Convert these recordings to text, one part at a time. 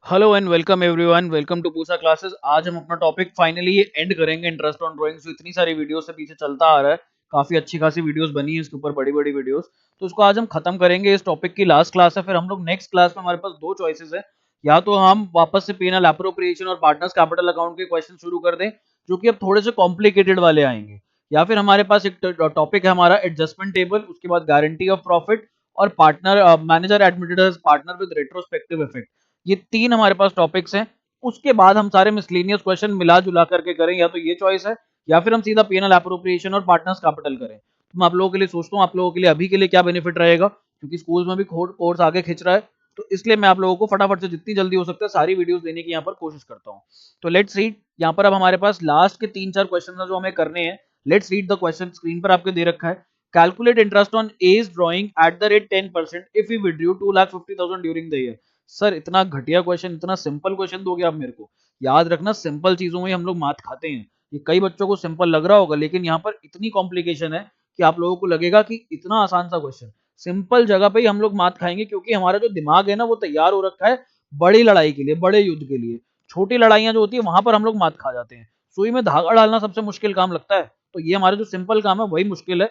Hello and welcome everyone, welcome to Pusa classes. आज हम अपना टॉपिक फाइनली एंड करेंगे, इंटरेस्ट ऑन ड्राइंग। जो इतनी सारी वीडियोस से पीछे चलता आ रहा है, काफी अच्छी खासी वीडियोस बनी है इसके ऊपर, बड़ी बड़ी वीडियोस। तो उसको आज हम खत्म करेंगे। इस टॉपिक की लास्ट क्लास है। फिर हम लोग नेक्स्ट क्लास में, हमारे पास दो चॉइसेस है। या तो हम वापस से पेनल एप्रोप्रिएशन और पार्टनर्स कैपिटल अकाउंट के क्वेश्चन शुरू कर दें, जो कि अब थोड़े से कॉम्प्लिकेटेड वाले आएंगे। या फिर हमारे पास एक टॉपिक है हमारा एडजस्टमेंट टेबल, उसके बाद गारंटी ऑफ प्रॉफिट और partner manager admitted as partner with retrospective effect. ये तीन हमारे पास टॉपिक्स हैं। उसके बाद हम सारे मिसलेनियस क्वेश्चन मिला जुला करके करें, या तो ये चॉइस है, या फिर हम सीधा पीएनएल एप्रोप्रिएशन और पार्टनर्स कैपिटल करें। तो मैं आप लोगों के लिए सोचता हूँ, आप लोगों के लिए अभी के लिए क्या बेनिफिट रहेगा, क्योंकि स्कूल में भी कोर्स आगे खिंच रहा है। तो इसलिए मैं आप लोगों को फटाफट से जितनी जल्दी हो सकता है सारी वीडियोस देने की यहाँ पर कोशिश करता हूँ। तो लेट्स रीड। यहाँ पर अब हमारे पास लास्ट के 3-4 क्वेश्चन जो हमें करने हैं। Let's read the question. Screen पर आपके दे रखा है, calculate interest on as drawing at the rate 10% if you withdrew 2,50,000 during the year. Sir इतना घटिया क्वेश्चन, इतना सिंपल क्वेश्चन दोगे आप मेरे को? याद रखना, सिंपल चीजों में हम लोग मात खाते हैं। ये कई बच्चों को सिंपल लग रहा होगा, लेकिन यहाँ पर इतनी कॉम्प्लिकेशन है कि आप लोगों को लगेगा कि इतना आसान सा क्वेश्चन। सिंपल जगह पे ही हम लोग मात खाएंगे, क्योंकि हमारा जो दिमाग है ना, वो तैयार हो रखा है बड़ी लड़ाई के लिए, बड़े युद्ध के लिए। छोटी लड़ाइयां जो होती है वहां पर हम लोग मात खा जाते हैं। सुई में धागा डालना सबसे मुश्किल काम लगता है, तो ये हमारा जो सिंपल काम है वही मुश्किल है।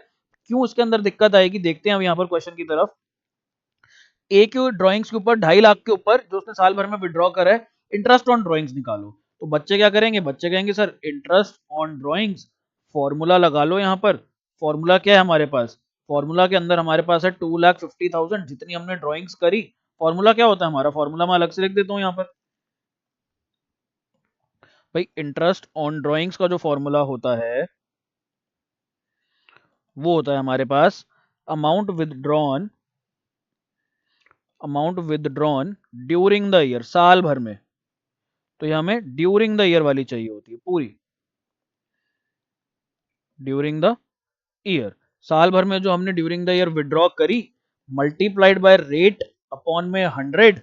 क्यों इसके अंदर दिक्कत आएगी, देखते हैं हम यहाँ पर क्वेश्चन की तरफ। एक ड्राइंग्स के ऊपर 2.5 लाख के ऊपर जो उसने साल भर में विड्रॉ करा है, इंटरेस्ट ऑन ड्राइंग्स निकालो। तो बच्चे क्या करेंगे, बच्चे कहेंगे sir interest on drawings, formula लगा लो यहाँ पर। फॉर्मूला क्या है हमारे पास? फॉर्मूला के अंदर हमारे पास है 2,50,000 जितनी हमने ड्राइंग्स करी। फॉर्मूला क्या होता है हमारा? फॉर्मूला मैं अलग से लिख देता हूँ यहाँ पर। भाई इंटरेस्ट ऑन ड्राइंग्स का जो फॉर्मूला होता है, वो होता है हमारे पास amount withdrawn, amount withdrawn during the year, साल भर में। तो ये हमें ड्यूरिंग द ईयर वाली चाहिए होती है पूरी, ड्यूरिंग द ईयर। साल भर में जो हमने ड्यूरिंग द ईयर विड्रॉ करी, मल्टीप्लाइड बाय रेट अपॉन में 100,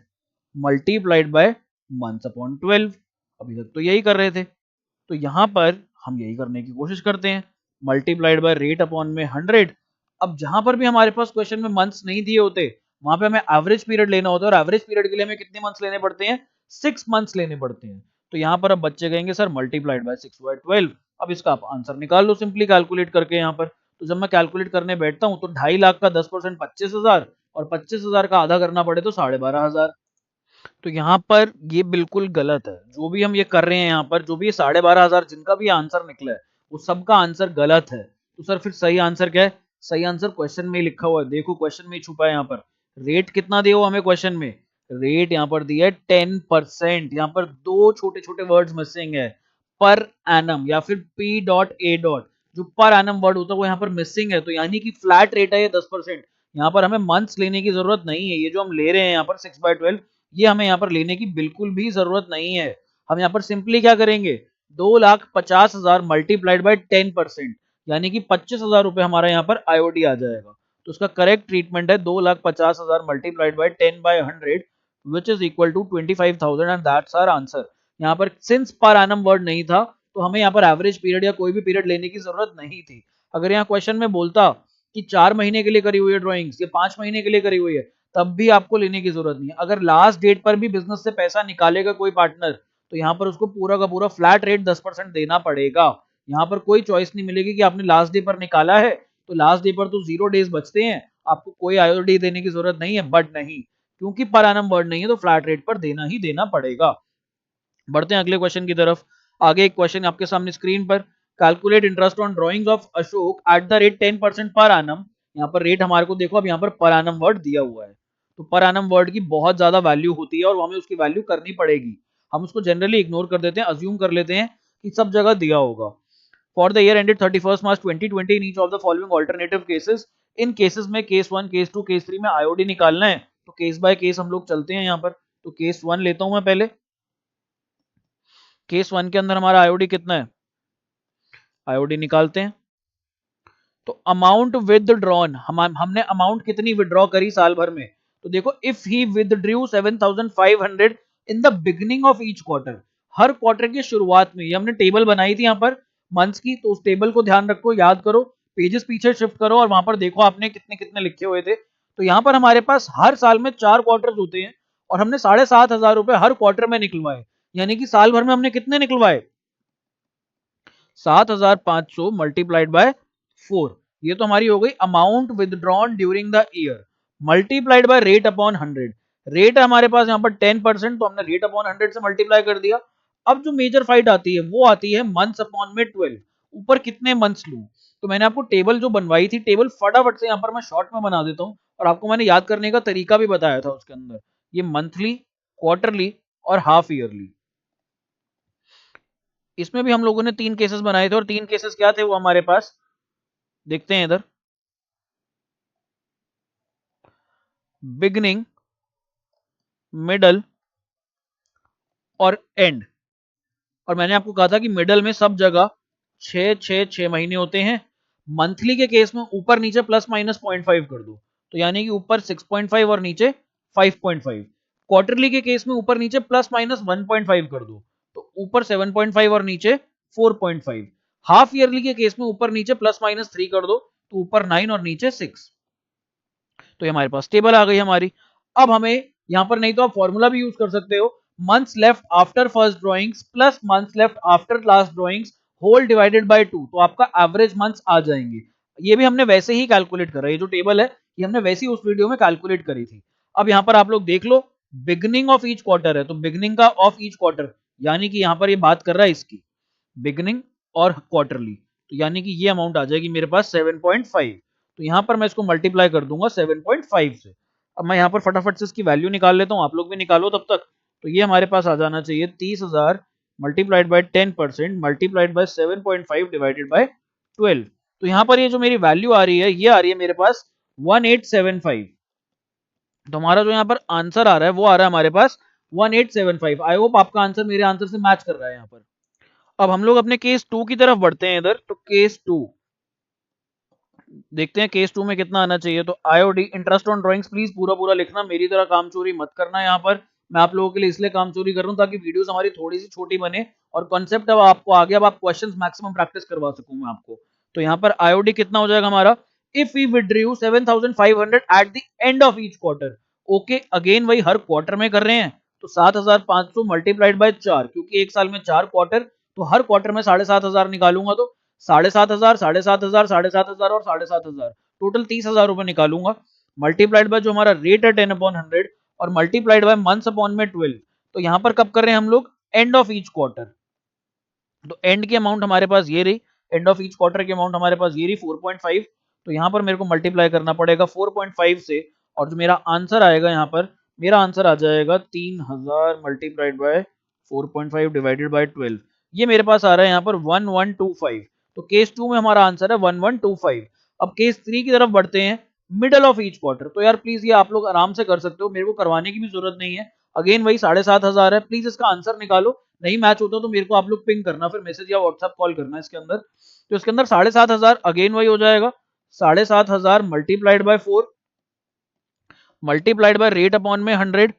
मल्टीप्लाइड बाय मंथ्स अपॉन 12। अभी तक तो यही कर रहे थे, तो यहां पर हम यही करने की कोशिश करते हैं, मल्टीप्लाइड बाय रेट अपॉन में 100। अब जहां पर भी हमारे पास क्वेश्चन में मंथ्स नहीं दिए होते, वहां पे हमें एवरेज पीरियड लेना होता है, और एवरेज पीरियड के लिए हमें कितने मंथ्स लेने पड़ते हैं? 6 मंथ्स लेने पड़ते हैं। तो यहाँ पर अब बच्चे कहेंगे सर मल्टीप्लाइड बाय 6 बाय 12। अब इसका आप आंसर निकाल लो सिंपली कैलकुलेट करके यहाँ पर। तो जब मैं कैलकुलेट करने बैठता हूँ, तो 2.5 लाख का 10% 25,000, और 25,000 का आधा करना पड़े तो 12,500। तो यहाँ पर ये बिल्कुल गलत है जो भी हम ये कर रहे हैं। यहाँ पर जो भी 12,500 जिनका भी आंसर निकला है, वो सबका आंसर गलत है। तो सर फिर सही आंसर क्या है? सही आंसर क्वेश्चन में ही लिखा हुआ है, देखो क्वेश्चन में ही छुपा है। यहाँ पर रेट कितना दिया हुआ हमें क्वेश्चन में? रेट यहाँ पर दिया है 10%। यहाँ पर दो छोटे छोटे वर्ड्स मिसिंग है, पर एनम या फिर पी डॉट ए डॉट। जो पर एनम वर्ड होता है वो यहाँ पर मिसिंग है, तो यानी कि फ्लैट रेट है ये 10%। यहाँ पर हमें मंथ्स लेने की जरूरत नहीं है। ये जो हम ले रहे हैं यहाँ पर 6/12, ये हमें यहाँ पर लेने की बिल्कुल भी जरूरत नहीं है। हम यहाँ पर सिंपली क्या करेंगे, 2,50,000 मल्टीप्लाइड बाय 10%, यानी कि 25,000 रुपए हमारा यहाँ पर आईओडी आ जाएगा। तो उसका करेक्ट ट्रीटमेंट है 2,50,000 multiplied by 10 by 100 which is equal to 25,000, and that's our answer. यहाँ पर सिंस पर एनम वर्ड नहीं था, तो हमें यहाँ पर एवरेज पीरियड या कोई भी पीरियड लेने की जरूरत नहीं थी। अगर यहाँ क्वेश्चन में बोलता कि 4 महीने के लिए करी हुई है ड्रॉइंग्स, या 5 महीने के लिए करी हुई है, तब भी आपको लेने की जरूरत नहीं है। अगर लास्ट डेट पर भी बिजनेस से पैसा निकालेगा कोई पार्टनर, तो यहाँ पर उसको पूरा का पूरा फ्लैट रेट 10% देना पड़ेगा। यहाँ पर कोई चॉइस नहीं मिलेगी कि आपने लास्ट डे पर निकाला है तो लास्ट डे पर तो 0 डेज बचते हैं, आपको कोई आईओडी देने की जरूरत नहीं है। बट नहीं, क्योंकि पर एनम वर्ड नहीं है, तो फ्लैट रेट पर देना ही देना पड़ेगा। बढ़ते हैं अगले क्वेश्चन की तरफ। आगे एक क्वेश्चन आपके सामने स्क्रीन पर, calculate interest on drawings of Ashok eight the rate 10% per annum. यहाँ पर रेट हमारे को देखो, अब यहाँ पर एनम वर्ड दिया हुआ है, तो पर एनम वर्ड की बहुत ज्यादा वैल्यू होती है, और हमें उसकी वैल्यू करनी पड़ेगी। हम उसको जनरली इग्नोर कर देते हैं, अज्यूम कर लेते हैं कि सब जगह दिया होगा। For the year ended 31 March 2020 in each of the following alternative cases. In cases में केस 1, केस 2, केस 3 में आईओडी निकालना है, तो केस बाय केस हम लोग चलते हैं यहाँ पर। तो केस 1 लेता हूं मैं पहले। केस 1 के अंदर हमारा आईओडी कितना है? आईओडी निकालते हैं। तो अमाउंट विदड्रॉन, हमने अमाउंट कितनी विड्रॉ करी साल भर में? तो देखो, if he withdrew 7,500 in the beginning of each quarter, हर क्वार्टर की शुरुआत में। ये हमने टेबल बनाई थी यहाँ पर मंथ्स की, तो उस टेबल को ध्यान रखो, याद करो, पेजेस पीछे शिफ्ट करो, और वहां पर देखो आपने कितने कितने लिखे हुए थे। तो यहाँ पर हमारे पास हर साल में 4 क्वार्टर्स होते हैं, और हमने 7,500 रुपए हर क्वार्टर में निकलवाए, यानी कि साल भर में हमने कितने निकलवाए? 7,500 मल्टीप्लाइड बाय 4, ये तो हमारी हो गई amount withdrawn during the year, multiplied by rate upon 100। Rate है हमारे पास यहाँ पर 10%, तो हमने रेट अपॉन 100 से मल्टीप्लाई कर दिया। अब जो मेजर फाइट आती है वो आती है मंथ्स अपॉन में 12, ऊपर कितने मंथ्स लूं। तो मैंने आपको टेबल जो बनवाई थी, टेबल फटाफट से यहाँ पर मैं शॉर्ट में बना देता हूँ, और आपको मैंने याद करने का तरीका भी बताया था उसके अंदर। ये मंथली, क्वार्टरली और हाफ ईयरली, इसमें भी हम लोगों ने 3 केसेस बनाए थे, और 3 केसेस क्या थे वो हमारे पास, देखते हैं इधर। बिगनिंग, मिडल और एंड। और मैंने आपको कहा था कि मिडल में सब जगह 6 महीने होते हैं। मंथली के केस में ऊपर नीचे प्लस माइनस 0.5 कर दो, तो यानी कि ऊपर 6.5 और नीचे 5.5। क्वार्टरली के केस में ऊपर नीचे प्लस माइनस 1.5 कर दो, तो ऊपर 7.5 और नीचे 4.5। हाफ ईयरली के केस में ऊपर नीचे प्लस माइनस 3 कर दो, तो ऊपर 9 और नीचे 6। तो ये हमारे पास टेबल आ गई हमारी। अब हमें यहां पर नहीं तो आप फॉर्मूला भी यूज कर सकते हो, months left after first drawings plus months left after last drawings whole divided by 2, तो आपका एवरेज मंथ्स आ जाएंगे। ये भी हमने वैसे ही कैलकुलेट करा, ये जो टेबल है ये हमने वैसे ही उस वीडियो में कैलकुलेट करी थी। अब यहां पर आप लोग देख लो, बिगनिंग ऑफ ईच क्वार्टर है, तो बिगनिंग का ऑफ ईच क्वार्टर, यानी कि यहां पर ये बात कर रहा है इसकी बिगनिंग और क्वार्टरली, तो यानी कि ये अमाउंट आ जाएगी मेरे पास 7.5। तो यहां पर मैं इसको मल्टीप्लाई कर दूंगा 7.5 से। अब मैं यहां पर फटाफट से इसकी वैल्यू निकाल लेता हूं, आप लोग भी निकालो तब तक। तो ये हमारे पास आ जाना चाहिए 30,000 multiplied by 10% multiplied by 7.5 divided by 12। तो यहां पर ये जो मेरी वैल्यू आ रही है, ये आ रही है मेरे पास 1875। तो हमारा जो यहाँ पर आंसर आ रहा है वो आ रहा है हमारे पास 1875। आई होप आपका आंसर मेरे आंसर से मैच कर रहा है यहाँ पर। अब हम लोग अपने केस 2 की तरफ बढ़ते हैं इधर। तो केस 2 देखते हैं, केस 2 में कितना आना चाहिए। तो IOD interest on drawings please पूरा पूरा लिखना, मेरी तरह काम चोरी मत करना। यहाँ पर मैं आप लोगों के लिए इसलिए काम चोरी कर रहा हूँ ताकि वीडियोस हमारी थोड़ी सी छोटी बने और कॉन्सेप्ट अब आपको आगे, अब आप क्वेश्चंस मैक्सिमम प्रैक्टिस करवा सकूं मैं आपको। तो यहाँ पर आईओडी कितना हो जाएगा हमारा, if we withdraw 7,500 at the end of each quarter. Okay, again वही हर क्वार्टर में कर रहे हैं, तो 7,500 मल्टीप्लाइड बाय 4, क्योंकि एक साल में 4 क्वार्टर, तो हर क्वार्टर में 7,500 निकालूंगा, तो 7,500, 7,500, 7,500 और 7,500, टोटल 30,000 रुपए निकालूंगा। मल्टीप्लाइड बाय जो हमारा रेट है 10/100 और मल्टीप्लाइड बाय मंथ्स अपॉन में 12। तो यहां पर कब कर रहे हैं हम लोग, एंड ऑफ ईच क्वार्टर। तो एंड की अमाउंट हमारे पास ये रही, एंड ऑफ ईच क्वार्टर की अमाउंट हमारे पास ये रही 4.5। तो यहां पर मेरे को मल्टीप्लाई करना पड़ेगा 4.5 से, और जो मेरा आंसर आएगा यहाँ पर, मेरा आंसर आ जाएगा 3,000 मल्टीप्लाइड बाय 4.5 डिवाइडेड बाय 12। ये मेरे पास आ रहा है यहाँ पर 1125। तो केस 2 में हमारा आंसर है 1125। अब केस 3 की तरफ बढ़ते हैं, मिडल ऑफ ईच क्वार्टर। तो यार प्लीज ये आप लोग आराम से कर सकते हो, मेरे को करवाने की भी जरूरत नहीं है। अगेन वही 7,500 है, प्लीज इसका आंसर निकालो। नहीं मैच होता तो मेरे को आप लोग पिंग करना, फिर मैसेज या व्हाट्सएप कॉल करना इसके अंदर। तो इसके अंदर 7,500 अगेन वही हो जाएगा, 7,500 multiplied by 4 multiplied by rate upon में 100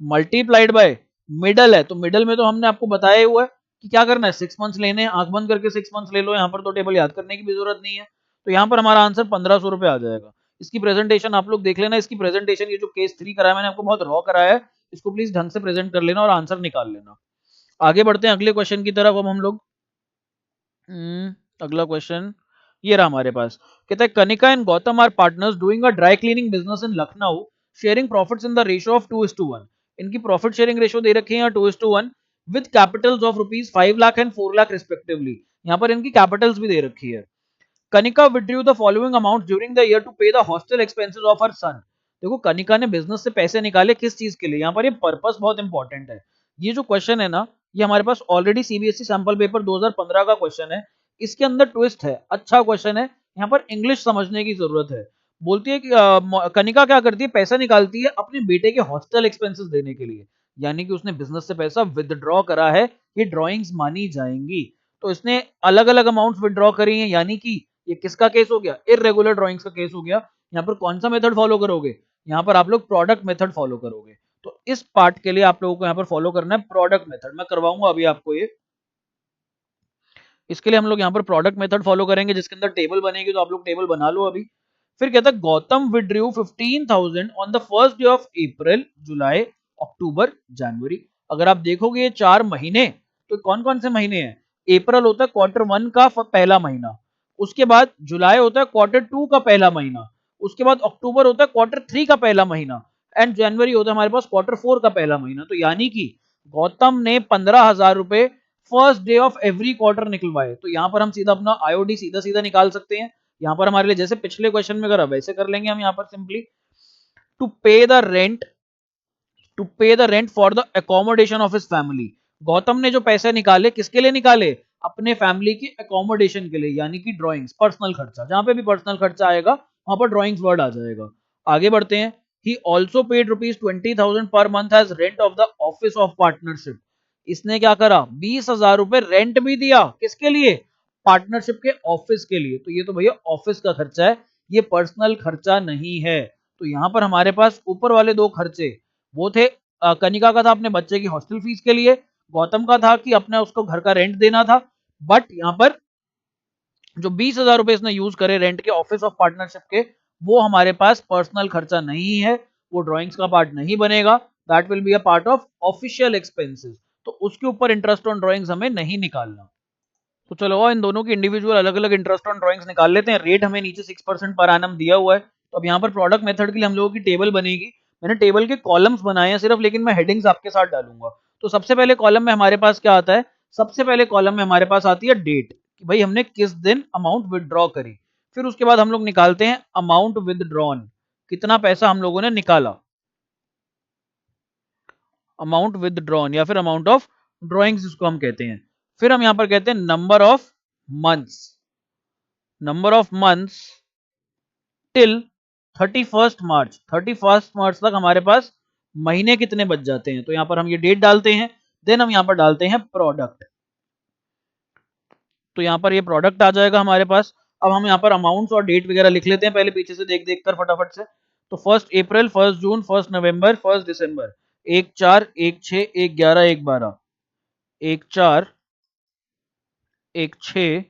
मल्टीप्लाइड बाय मिडल है, तो मिडल में तो हमने आपको बताया हुआ है कि क्या करना है, 6 मंथ्स लेने हैं, आंख बंद करके 6 मंथ्स ले लो, यहाँ पर तो टेबल याद करने की भी जरूरत नहीं है। तो यहाँ पर हमारा आंसर 1,500 रुपए आ जाएगा। इसकी प्रेजेंटेशन आप लोग देख लेना, इसकी प्रेजेंटेशन ये जो केस 3 कराया मैंने आपको बहुत रॉ कराया है, इसको प्लीज ढंग से प्रेजेंट कर लेना और आंसर निकाल लेना। आगे बढ़ते हैं अगले क्वेश्चन की तरफ। अब हम लोग अगला क्वेश्चन ये रहा हमारे पास। कहता है Kanika and Gautam are partners doing a dry cleaning business in Lucknow, sharing profits in the ratio of 2:1। इनकी प्रॉफिट शेयरिंग रेशियो दे रखी है 2:1 with capitals of rupees 5 lakh and 4 lakh respectively. यहाँ पर इनकी कैपिटल्स भी दे रखी है। Kanika withdrew the following amount during the year to pay the hostel expenses of her son. देखो कनिका ने बिजनेस से पैसे निकाले किस चीज के लिए, यहाँ पर ये पर्पस बहुत इंपॉर्टेंट है। ये जो क्वेश्चन है ना, ये हमारे पास ऑलरेडी सीबीएसई सैंपल पेपर 2015 का क्वेश्चन है। इसके अंदर ट्विस्ट है, अच्छा क्वेश्चन है, यहाँ पर इंग्लिश समझने की जरूरत है। बोलती है कि कनिका क्या करती है, पैसा निकालती है अपने बेटे के हॉस्टल एक्सपेंसेस देने के लिए, यानी कि उसने बिजनेस से पैसा विदड्रॉ करा है, ये ड्रॉइंग्स मानी जाएंगी। तो इसने अलग अलग अमाउंट विदड्रॉ करी है, यानी कि ये किसका केस हो गया, इरेगुलर ड्राइंग्स का केस हो गया। यहाँ पर कौन सा मेथड फॉलो करोगे, यहाँ पर आप लोग प्रोडक्ट मेथड फॉलो करोगे। तो इस पार्ट के लिए आप लोगों को यहाँ पर फॉलो करना है प्रोडक्ट मेथड, मैं करवाऊंगा अभी आपको ये। इसके लिए हम लोग यहाँ पर प्रोडक्ट मेथड फॉलो करेंगे, जिसके अंदर टेबल बनेगी, तो आप लोग टेबल बना लो अभी। फिर कहता है Gautam withdrew 15,000 on the first day of April July October, January. अगर आप देखोगे ये 4 महीने, तो कौन कौन से महीने हैं? अप्रैल होता है क्वार्टर 1 का पहला महीना, उसके बाद जुलाई होता है क्वार्टर 2 का पहला महीना, उसके बाद अक्टूबर होता है क्वार्टर 3 का पहला महीना, एंड जनवरी होता है हमारे पास क्वार्टर 4 का पहला महीना। तो यानी कि गौतम ने 15,000 रुपए first day of every quarter निकलवाए। तो यहां पर हम सीधा अपना आईओडी सीधा सीधा निकाल सकते हैं। यहां पर हमारे लिए जैसे पिछले क्वेश्चन में करा वैसे कर लेंगे हम। यहां पर simply to pay the rent, to pay the rent for the accommodation of his family. Gautam ने जो पैसे निकाले किसके लिए निकाले? अपने फैमिली की अकोमोडेशन के लिए, यानी कि ड्राइंग्स, पर्सनल खर्चा। जहां पे भी पर्सनल खर्चा आएगा वहां पर ड्राइंग्स वर्ड आ जाएगा। आगे बढ़ते हैं। He also paid ₹20,000 per month as rent of the office of partnership. इसने क्या करा? 20,000 रुपए रेंट भी दिया। किसके लिए? पार्टनरशिप के ऑफिस के लिए। तो ये तो भैया ऑफिस का खर्चा है, ये पर्सनल खर्चा नहीं है। तो यहां पर हमारे पास ऊपर वाले दो खर्चे वो थे, कनिका का था अपने बच्चे की हॉस्टल फीस के लिए, गौतम का था कि अपने उसको घर का रेंट देना था। बट यहाँ पर जो 20,000 रुपए इसने यूज करे रेंट के ऑफिस ऑफ पार्टनरशिप के, वो हमारे पास पर्सनल खर्चा नहीं है, वो ड्राइंग्स का पार्ट नहीं बनेगा। That will be a part of official expenses. तो उसके ऊपर इंटरेस्ट ऑन ड्राइंग्स हमें नहीं निकालना। तो चलो इन दोनों की इंडिविजुअल अलग अलग इंटरेस्ट ऑन ड्राइंग्स निकाल लेते हैं। रेट हमें नीचे 6% पर एनम दिया हुआ है। तो अब यहाँ पर प्रोडक्ट मेथड के लिए हम लोगों की टेबल बनेगी। मैंने टेबल के कॉलम्स बनाए हैं सिर्फ, लेकिन मैं हेडिंग्स आपके साथ डालूंगा। तो सबसे पहले कॉलम में हमारे पास क्या आता है? सबसे पहले कॉलम में हमारे पास आती है डेट, कि भाई हमने किस दिन अमाउंट विदड्रॉ करी। फिर उसके बाद हम लोग निकालते हैं अमाउंट विदड्रॉन, कितना पैसा हम लोगों ने निकाला, अमाउंट विदड्रॉन या फिर अमाउंट ऑफ ड्रॉइंग्स जिसको हम कहते हैं। फिर हम यहां पर कहते हैं number of months, number of months till 31 मार्च। 31 मार्च तक हमारे पास महीने कितने बच जाते हैं। तो यहां पर हम ये डेट डालते हैं। देन हम यहां पर डालते हैं प्रोडक्ट। तो यहां पर ये प्रोडक्ट आ जाएगा हमारे पास। अब हम यहां पर अमाउंट्स और डेट वगैरह लिख लेते हैं पहले पीछे से देख देख कर फटाफट से। तो 1 अप्रैल, 1 जून, 1 नवंबर, 1 दिसंबर, 1/4, 1/6, 1/11, 1/12, 1/4, 1/6,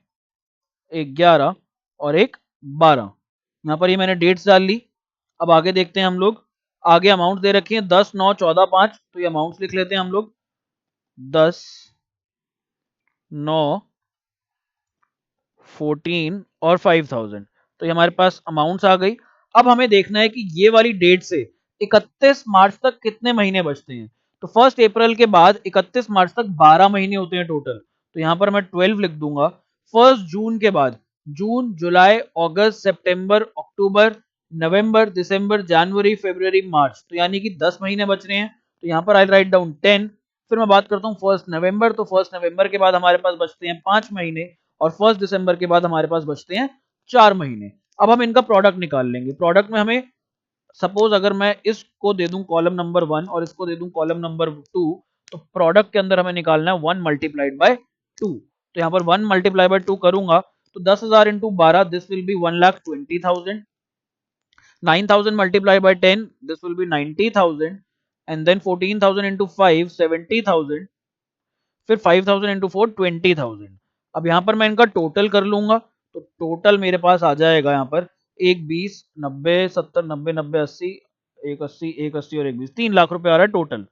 1/11 और 1/12। यहाँ पर ये मैंने डेट्स डाल ली। अब आगे देखते हैं हम लोग। आगे अमाउंट दे रखी है 10, 9, 14, 5। तो ये अमाउंट्स लिख लेते हैं हम लोग। 10, 9, 14 और 5,000। तो ये हमारे पास अमाउंट्स आ गई। अब हमें देखना है कि ये वाली डेट से 31 मार्च तक कितने महीने बचते हैं। तो 1 अप्रैल के बाद 31 मार्च तक 12 महीने होते हैं टोटल। तो यहां पर मैं 12 लिख दूंगा। 1 जून के बाद जून, जुलाई, अगस्त, सितंबर, अक्टूबर, नवंबर, दिसंबर, जनवरी, फरवरी, मार्च। तो यानी कि 10 महीने बच रहे हैं। तो यहां पर आई राइट डाउन 10। फिर मैं बात करता हूँ 1 नवंबर। तो 1 नवंबर के बाद हमारे पास बचते हैं 5 महीने, और 1 दिसंबर के बाद हमारे पास बचते हैं 4 महीने। अब हम इनका प्रोडक्ट निकाल लेंगे। प्रोडक्ट में हमें सपोज अगर मैं इसको दे दूं कॉलम नंबर 1 और इसको दे दूं कॉलम नंबर 2, तो प्रोडक्ट के अंदर हमें निकालना है 1 मल्टीप्लाइड बाय 2। तो यहाँ पर 1 मल्टीप्लाई बाय 2 करूंगा तो 10,000 into 12, this will be 1,20,000। 9,000 multiply by 10, this will be 90,000। And then 14,000 into 5, 70,000। फिर 5,000 इंटू 4, 20,000। अब यहाँ पर मैं इनका टोटल कर लूंगा। तो टोटल मेरे पास आ जाएगा यहाँ पर एक 20, 90, 70, 90, 90, 80, एक 80, एक 80 और एक 20, 3 लाख रुपए आ रहा है टोटल।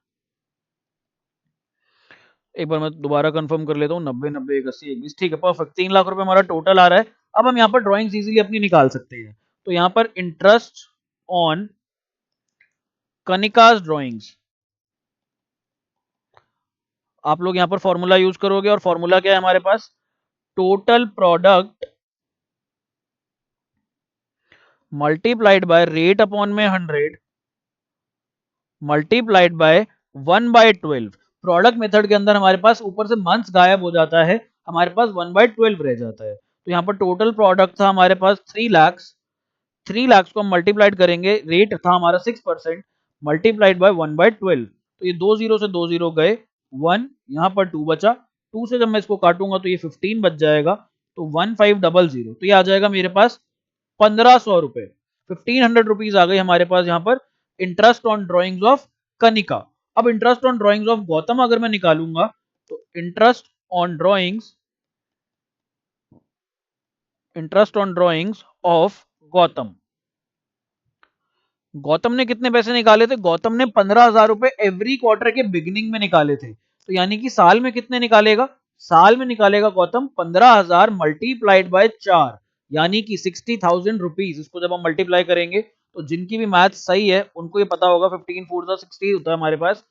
एक बार मैं दोबारा कंफर्म कर लेता हूँ। 90, 90, एक 80, एक 20, ठीक है, परफेक्ट। 3 लाख रुपए हमारा टोटल आ रहा है। अब हम यहाँ पर ड्रॉइंग्स इजीली अपनी निकाल सकते हैं। तो यहाँ पर इंटरेस्ट ऑन कनिकाज ड्रॉइंग्स, आप लोग यहाँ पर फॉर्मूला यूज करोगे, और फॉर्मूला क्या है हमारे पास? Total product multiplied by rate upon में 100 मल्टीप्लाइड बाय 1/12। प्रोडक्ट मेथड के अंदर हमारे पास ऊपर से मंथ्स गायब हो जाता है, हमारे पास 1/12 रह जाता है। तो यहाँ पर टोटल प्रोडक्ट था हमारे पास 3 लाख। 3 लाख को हम मल्टीप्लाइड करेंगे, रेट था हमारा 6%, मल्टीप्लाइड बाय 1/12। तो ये दो जीरो से दो जीरो गए, 1 यहाँ पर 2 बचा। 2 से जब मैं इसको काटूंगा तो ये 15 बच जाएगा। तो 1500, तो ये आ जाएगा मेरे पास 1,500 रुपए। 1,500 रुपीज आ गई हमारे पास यहाँ पर interest on drawings of Kanika. अब interest on drawings of Gautam अगर मैं निकालूंगा, तो interest on drawings of Gautam, Gautam ने कितने पैसे निकाले थे? गौतम ने 15,000 रुपए एवरी क्वार्टर के बिगिनिंग में निकाले थे। तो यानी कि साल में कितने निकालेगा? साल में निकालेगा गौतम 15,000 मल्टीप्लाइड बाय 4, यानी कि 60,000 रुपीज। इसको जब हम मल्टीप्लाई करेंगे तो जिनकी भी मैथ सही है उनको ये पता होगा, 15 4 60 होता है हमारे पास,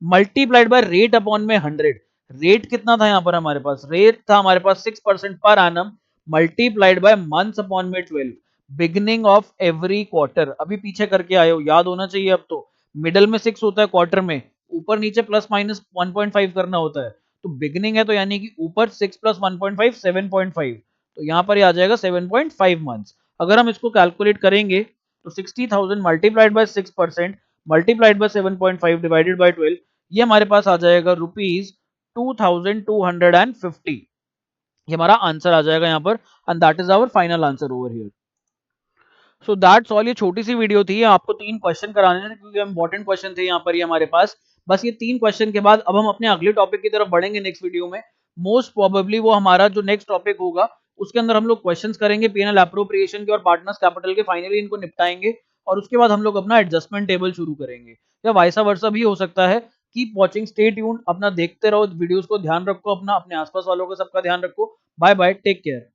मल्टीप्लाइड बाय रेट अपॉन में 100। रेट कितना था यहाँ पर हमारे पास? रेट था हमारे पास 6% per annum, multiplied by months upon में 12, बिगनिंग ऑफ एवरी क्वार्टर। अभी पीछे करके आए हो, याद होना चाहिए। अब तो मिडल में 6 होता है क्वार्टर में, ऊपर नीचे प्लस माइनस 1.5 करना होता है। तो बिगनिंग है तो यानी कि ऊपर 6 प्लस 1.5 7.5, तो यहाँ पर आ जाएगा 7.5 मंथ्स। अगर हम इसको कैलकुलेट करेंगे तो 60,000 multiplied by 6% multiplied by 7.5 divided by 12, ये हमारे पास आ जाएगा रुपीज 2,250। ये हमारा आंसर आ जाएगा यहाँ पर, and that is our final answer over here. So that's all. ये छोटी सी वीडियो थी, आपको 3 क्वेश्चन कराने थे क्योंकि इंपॉर्टेंट क्वेश्चन थे यहाँ पर ये हमारे पास। बस ये 3 क्वेश्चन के बाद अब हम अपने अगले टॉपिक की तरफ बढ़ेंगे नेक्स्ट वीडियो में। मोस्ट प्रोबेबली वो हमारा जो नेक्स्ट टॉपिक होगा उसके अंदर हम लोग क्वेश्चंस करेंगे पीएनएल अप्रोप्रिएशन के और पार्टनर्स कैपिटल के, फाइनली इनको निपटाएंगे और उसके बाद हम लोग अपना एडजस्टमेंट टेबल शुरू करेंगे, या वाइसा वर्सा भी हो सकता है। कीप वॉचिंग, स्टे ट्यून्ड, अपना देखते रहो वीडियोस को, ध्यान रखो अपना, अपने आसपास वालों का सबका ध्यान रखो। Bye bye, take care.